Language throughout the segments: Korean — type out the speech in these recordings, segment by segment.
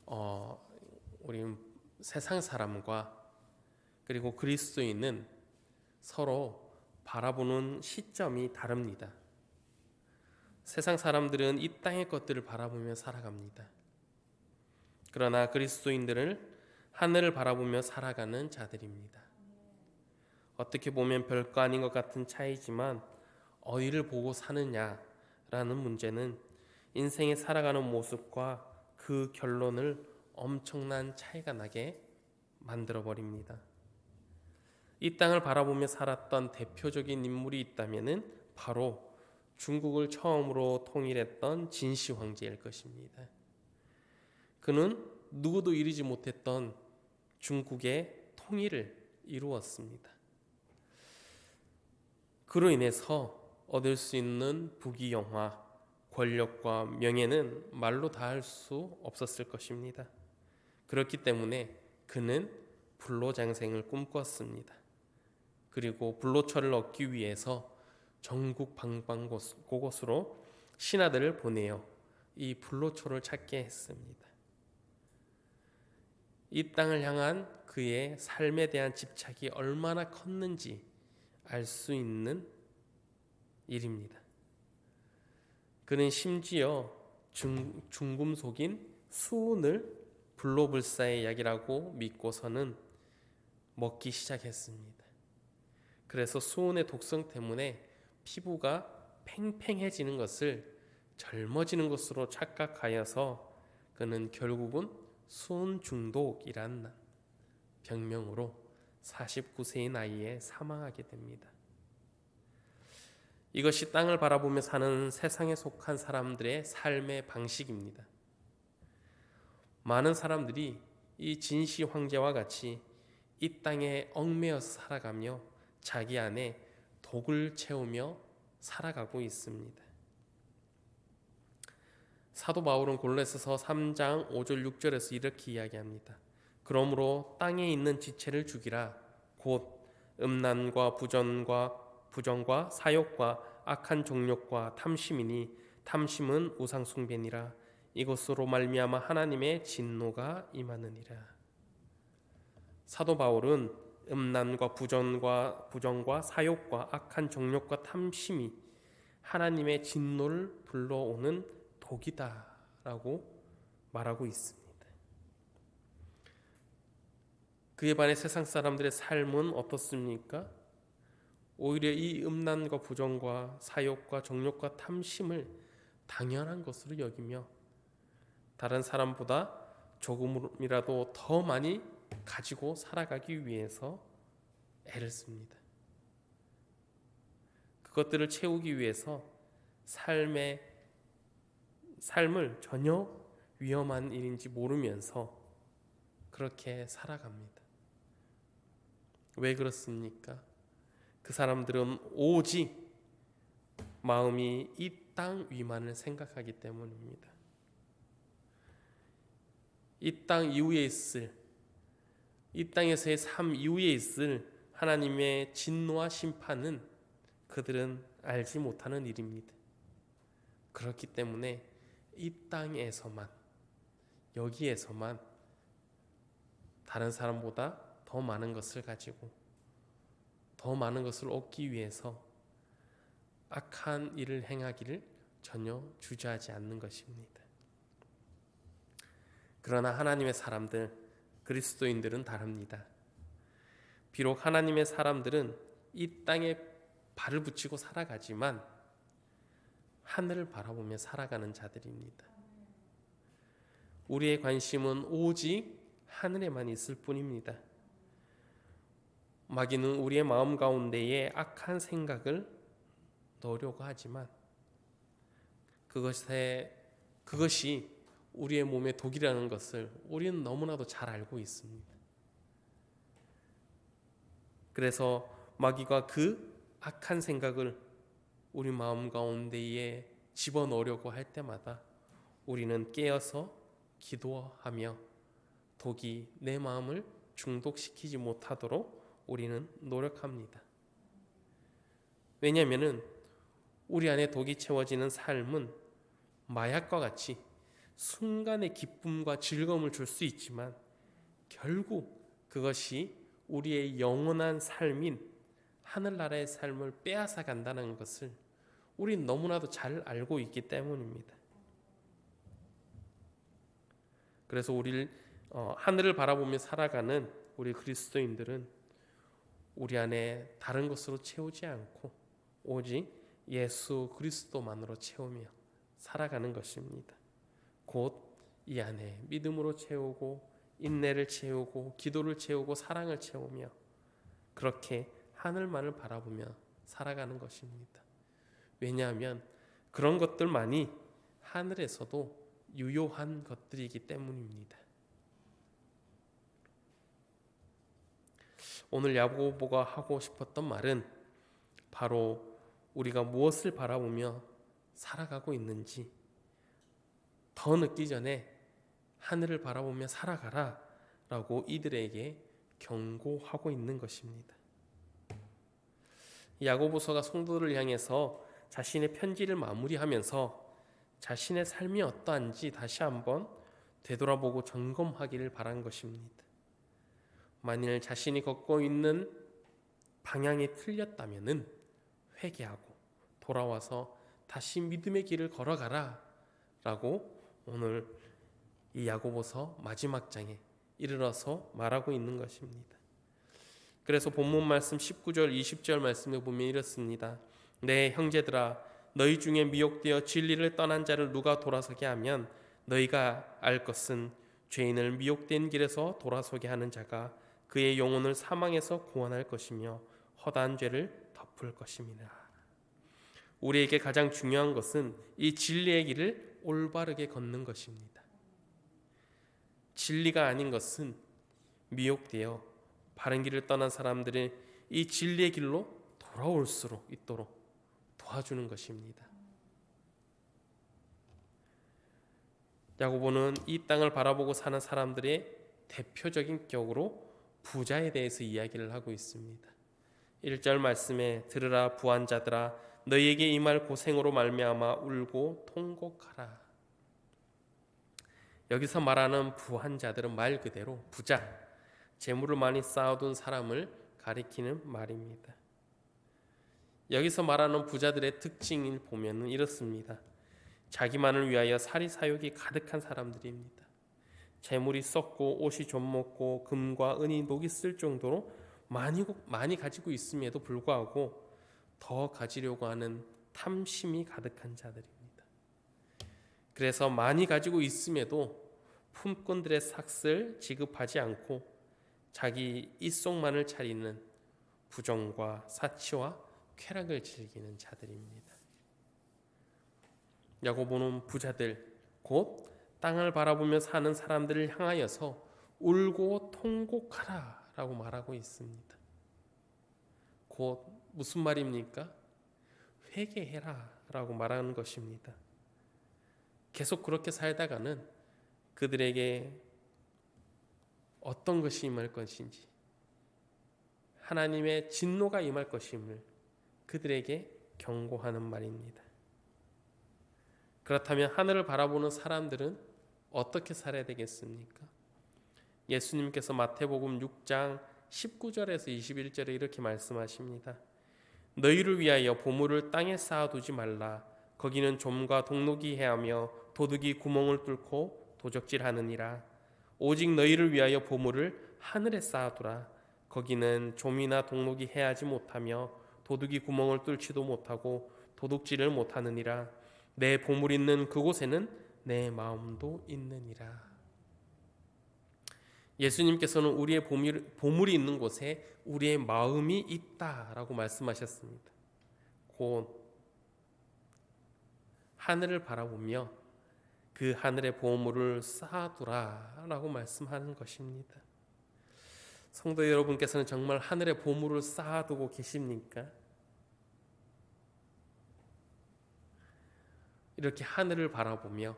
우리 세상 사람과 그리고 그리스도인은 서로 바라보는 시점이 다릅니다. 세상 사람들은 이 땅의 것들을 바라보며 살아갑니다. 그러나 그리스도인들은 하늘을 바라보며 살아가는 자들입니다. 어떻게 보면 별거 아닌 것 같은 차이지만 어디를 보고 사느냐라는 문제는 인생에 살아가는 모습과 그 결론을 엄청난 차이가 나게 만들어버립니다. 이 땅을 바라보며 살았던 대표적인 인물이 있다면 바로 중국을 처음으로 통일했던 진시 황제일 것입니다. 그는 누구도 이루지 못했던 중국의 통일을 이루었습니다. 그로 인해서 얻을 수 있는 부귀영화, 권력과 명예는 말로 다 할 수 없었을 것입니다. 그렇기 때문에 그는 불로장생을 꿈꿨습니다. 그리고 불로초를 얻기 위해서 전국 방방곳곳으로 신하들을 보내어 이 불로초를 찾게 했습니다. 이 땅을 향한 그의 삶에 대한 집착이 얼마나 컸는지 알 수 있는 일입니다. 그는 심지어 중금속인 수은을 불로불사의 약이라고 믿고서는 먹기 시작했습니다. 그래서 수은의 독성 때문에 피부가 팽팽해지는 것을 젊어지는 것으로 착각하여서 그는 결국은 수은 중독이란 병명으로 49세의 나이에 사망하게 됩니다. 이것이 땅을 바라보며 사는 세상에 속한 사람들의 삶의 방식입니다. 많은 사람들이 이 진시 황제와 같이 이 땅에 얽매여서 살아가며 자기 안에 독을 채우며 살아가고 있습니다. 사도 바울은 골로새서 3장 5절 6절에서 이렇게 이야기합니다. 그러므로 땅에 있는 지체를 죽이라. 곧 음란과 부정과 사욕과 악한 정욕과 탐심이니 탐심은 우상 숭배니라. 이것으로 말미암아 하나님의 진노가 임하느니라. 사도 바울은 음란과 부정과 사욕과 악한 정욕과 탐심이 하나님의 진노를 불러오는 독이다라고 말하고 있습니다. 그에 반해 세상 사람들의 삶은 어떻습니까? 오히려 이 음란과 부정과 사욕과 정욕과 탐심을 당연한 것으로 여기며 다른 사람보다 조금이라도 더 많이 가지고 살아가기 위해서 애를 씁니다. 그것들을 채우기 위해서 삶을 전혀 위험한 일인지 모르면서 그렇게 살아갑니다. 왜 그렇습니까? 그 사람들은 오직 마음이 이 땅 위만을 생각하기 때문입니다. 이 땅 이후에 있을, 이 땅에서의 삶 이후에 있을 하나님의 진노와 심판은 그들은 알지 못하는 일입니다. 그렇기 때문에 이 땅에서만, 여기에서만 다른 사람보다 더 많은 것을 가지고 더 많은 것을 얻기 위해서 악한 일을 행하기를 전혀 주저하지 않는 것입니다. 그러나 하나님의 사람들, 그리스도인들은 다릅니다. 비록 하나님의 사람들은 이 땅에 발을 붙이고 살아가지만 하늘을 바라보며 살아가는 자들입니다. 우리의 관심은 오직 하늘에만 있을 뿐입니다. 마귀는 우리의 마음 가운데에 악한 생각을 넣으려고 하지만 그것이 우리의 몸에 독이라는 것을 우리는 너무나도 잘 알고 있습니다. 그래서 마귀가 그 악한 생각을 우리 마음 가운데에 집어넣으려고 할 때마다 우리는 깨어서 기도하며 독이 내 마음을 중독시키지 못하도록 우리는 노력합니다. 왜냐하면 우리 안에 독이 채워지는 삶은 마약과 같이 순간의 기쁨과 즐거움을 줄 수 있지만 결국 그것이 우리의 영원한 삶인 하늘나라의 삶을 빼앗아 간다는 것을 우린 너무나도 잘 알고 있기 때문입니다. 그래서 하늘을 바라보며 살아가는 우리 그리스도인들은 우리 안에 다른 것으로 채우지 않고 오직 예수 그리스도만으로 채우며 살아가는 것입니다. 곧 이 안에 믿음으로 채우고 인내를 채우고 기도를 채우고 사랑을 채우며 그렇게 하늘만을 바라보며 살아가는 것입니다. 왜냐하면 그런 것들만이 하늘에서도 유효한 것들이기 때문입니다. 오늘 야고보가 하고 싶었던 말은 바로 우리가 무엇을 바라보며 살아가고 있는지 더 늦기 전에 하늘을 바라보며 살아가라 라고 이들에게 경고하고 있는 것입니다. 야고보서가 성도들을 향해서 자신의 편지를 마무리하면서 자신의 삶이 어떠한지 다시 한번 되돌아보고 점검하기를 바란 것입니다. 만일 자신이 걷고 있는 방향이 틀렸다면 회개하고 돌아와서 다시 믿음의 길을 걸어가라 라고 오늘 이 야고보서 마지막 장에 이르러서 말하고 있는 것입니다. 그래서 본문 말씀 19절 20절 말씀에 보면 이렇습니다. 내 형제들아 너희 중에 미혹되어 진리를 떠난 자를 누가 돌아서게 하면 너희가 알 것은 죄인을 미혹된 길에서 돌아서게 하는 자가 그의 영혼을 사망에서 구원할 것이며 허다한 죄를 덮을 것입니다. 우리에게 가장 중요한 것은 이 진리의 길을 올바르게 걷는 것입니다. 진리가 아닌 것은 미혹되어 바른 길을 떠난 사람들이 이 진리의 길로 돌아올 수 있도록 도와주는 것입니다. 야고보는 이 땅을 바라보고 사는 사람들의 대표적인 격으로 부자에 대해서 이야기를 하고 있습니다. 1절 말씀에 들으라 부한 자들아 너희에게 임할 고생으로 말미암아 울고 통곡하라. 여기서 말하는 부한 자들은 말 그대로 부자, 재물을 많이 쌓아둔 사람을 가리키는 말입니다. 여기서 말하는 부자들의 특징을 보면 이렇습니다. 자기만을 위하여 사리사욕이 가득한 사람들입니다. 재물이 썩고 옷이 좀먹고 금과 은이 녹이 쓸 정도로 많이 가지고 있음에도 불구하고 더 가지려고 하는 탐심이 가득한 자들입니다. 그래서 많이 가지고 있음에도 품꾼들의 삭슬 지급하지 않고 자기 입속만을 차리는 부정과 사치와 쾌락을 즐기는 자들입니다. 야고보는 부자들 곧 땅을 바라보며 사는 사람들을 향하여서 울고 통곡하라 라고 말하고 있습니다. 곧 무슨 말입니까? 회개해라 라고 말하는 것입니다. 계속 그렇게 살다가는 그들에게 어떤 것이 임할 것인지 하나님의 진노가 임할 것임을 그들에게 경고하는 말입니다. 그렇다면 하늘을 바라보는 사람들은 어떻게 살아야 되겠습니까? 예수님께서 마태복음 6장 19절에서 21절에 이렇게 말씀하십니다. 너희를 위하여 보물을 땅에 쌓아두지 말라. 거기는 좀과 동록이 해하며 도둑이 구멍을 뚫고 도적질하느니라. 오직 너희를 위하여 보물을 하늘에 쌓아두라. 거기는 좀이나 동록이 해하지 못하며 도둑이 구멍을 뚫지도 못하고 도둑질을 못하느니라. 내 보물 있는 그곳에는 내 마음도 있느니라. 예수님께서는 우리의 보물이 있는 곳에 우리의 마음이 있다라고 말씀하셨습니다. 곧 하늘을 바라보며 그 하늘의 보물을 쌓아두라라고 말씀하는 것입니다. 성도 여러분께서는 정말 하늘의 보물을 쌓아두고 계십니까? 이렇게 하늘을 바라보며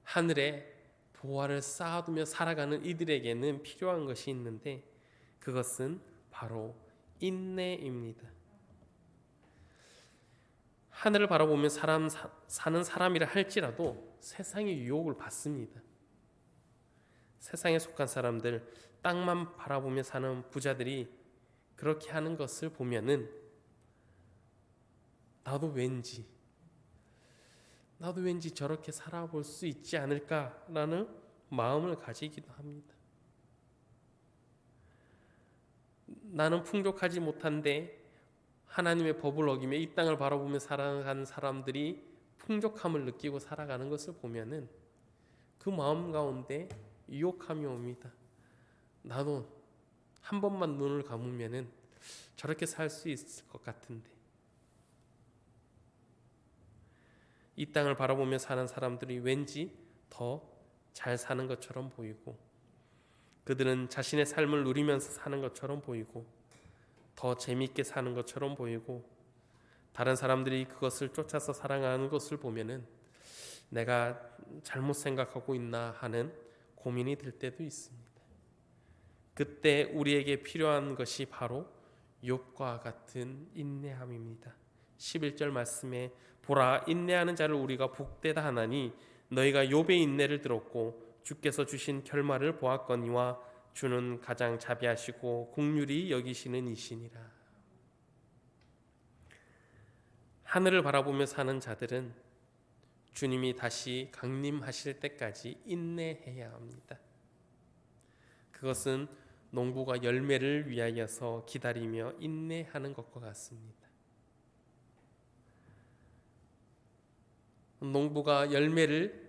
하늘에 보화를 쌓아두며 살아가는 이들에게는 필요한 것이 있는데 그것은 바로 인내입니다. 하늘을 바라보며 사는 사람이라 할지라도 세상의 유혹을 받습니다. 세상에 속한 사람들, 땅만 바라보며 사는 부자들이 그렇게 하는 것을 보면은 나도 왠지 저렇게 살아볼 수 있지 않을까라는 마음을 가지기도 합니다. 나는 풍족하지 못한데 하나님의 법을 어기며 이 땅을 바라보며 살아가는 사람들이 풍족함을 느끼고 살아가는 것을 보면은 그 마음 가운데 유혹함이 옵니다. 나도 한 번만 눈을 감으면은 저렇게 살 수 있을 것 같은데. 이 땅을 바라보며 사는 사람들이 왠지 더 잘 사는 것처럼 보이고, 그들은 자신의 삶을 누리면서 사는 것처럼 보이고, 더 재미있게 사는 것처럼 보이고, 다른 사람들이 그것을 쫓아서 살아가는 것을 보면은 내가 잘못 생각하고 있나 하는 고민이 들 때도 있습니다. 그때 우리에게 필요한 것이 바로 욥과 같은 인내함입니다. 11절 말씀에 보라, 인내하는 자를 우리가 복되다 하나니 너희가 욥의 인내를 들었고 주께서 주신 결말을 보았거니와 주는 가장 자비하시고 긍휼히 여기시는 이시니라. 하늘을 바라보며 사는 자들은 주님이 다시 강림하실 때까지 인내해야 합니다. 그것은 농부가 열매를 위하여서 기다리며 인내하는 것과 같습니다. 농부가 열매를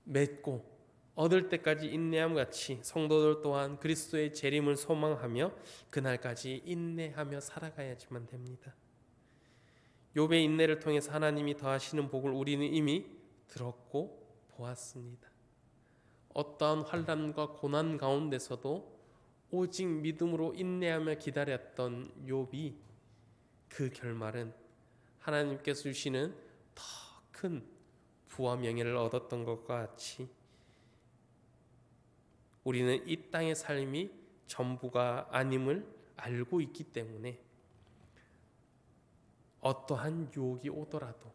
맺고 얻을 때까지 인내함 같이 성도들 또한 그리스도의 재림을 소망하며 그날까지 인내하며 살아가야지만 됩니다. 욥의 인내를 통해서 하나님이 더하시는 복을 우리는 이미 들었고 보았습니다. 어떠한 환난과 고난 가운데서도 오직 믿음으로 인내하며 기다렸던 욥이 그 결말은 하나님께서 주시는 더 큰 부와 명예를 얻었던 것과 같이 우리는 이 땅의 삶이 전부가 아님을 알고 있기 때문에 어떠한 유혹이 오더라도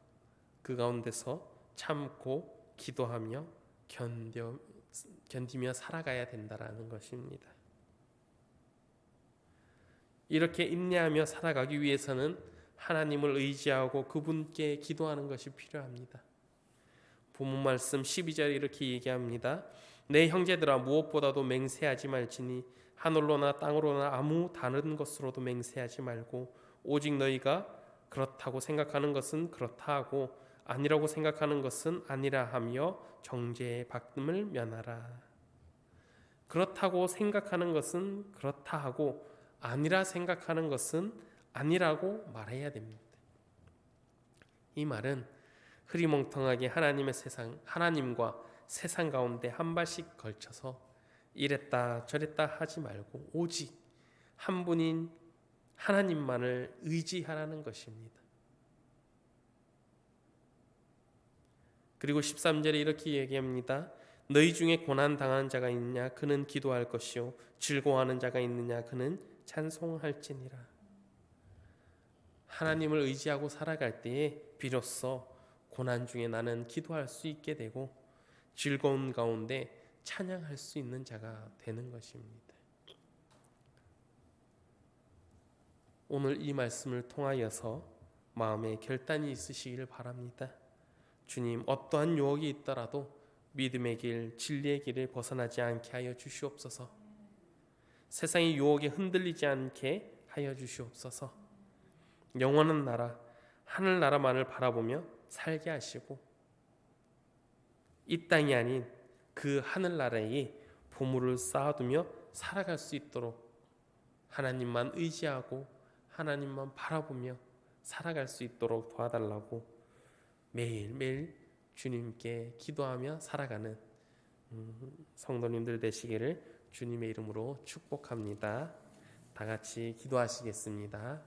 그 가운데서 참고 기도하며 견디며 살아가야 된다라는 것입니다. 이렇게 인내하며 살아가기 위해서는 하나님을 의지하고 그분께 기도하는 것이 필요합니다. 본문 말씀 12절에 이렇게 얘기합니다. 내 형제들아, 무엇보다도 맹세하지 말지니 하늘로나 땅으로나 아무 다른 것으로도 맹세하지 말고 오직 너희가 그렇다고 생각하는 것은 그렇다 하고 아니라고 생각하는 것은 아니라 하며 정죄의 받음을 면하라. 그렇다고 생각하는 것은 그렇다 하고 아니라 생각하는 것은 아니라고 말해야 됩니다. 이 말은 흐리멍텅하게 하나님과 세상 가운데 한 발씩 걸쳐서 이랬다 저랬다 하지 말고 오직 한 분인 하나님만을 의지하라는 것입니다. 그리고 13절에 이렇게 얘기합니다. 너희 중에 고난 당하는 자가 있느냐 그는 기도할 것이요 즐거워하는 자가 있느냐 그는 찬송할지니라. 하나님을 의지하고 살아갈 때에 비로소 고난 중에 나는 기도할 수 있게 되고 즐거운 가운데 찬양할 수 있는 자가 되는 것입니다. 오늘 이 말씀을 통하여서 마음에 결단이 있으시기를 바랍니다. 주님, 어떠한 유혹이 있더라도 믿음의 길, 진리의 길을 벗어나지 않게 하여 주시옵소서. 세상의 유혹에 흔들리지 않게 하여 주시옵소서. 영원한 나라, 하늘나라만을 바라보며 살게 하시고 이 땅이 아닌 그 하늘나라에 보물을 쌓아두며 살아갈 수 있도록 하나님만 의지하고 하나님만 바라보며 살아갈 수 있도록 도와달라고 매일매일 주님께 기도하며 살아가는 성도님들 되시기를 주님의 이름으로 축복합니다. 다 같이 기도하시겠습니다.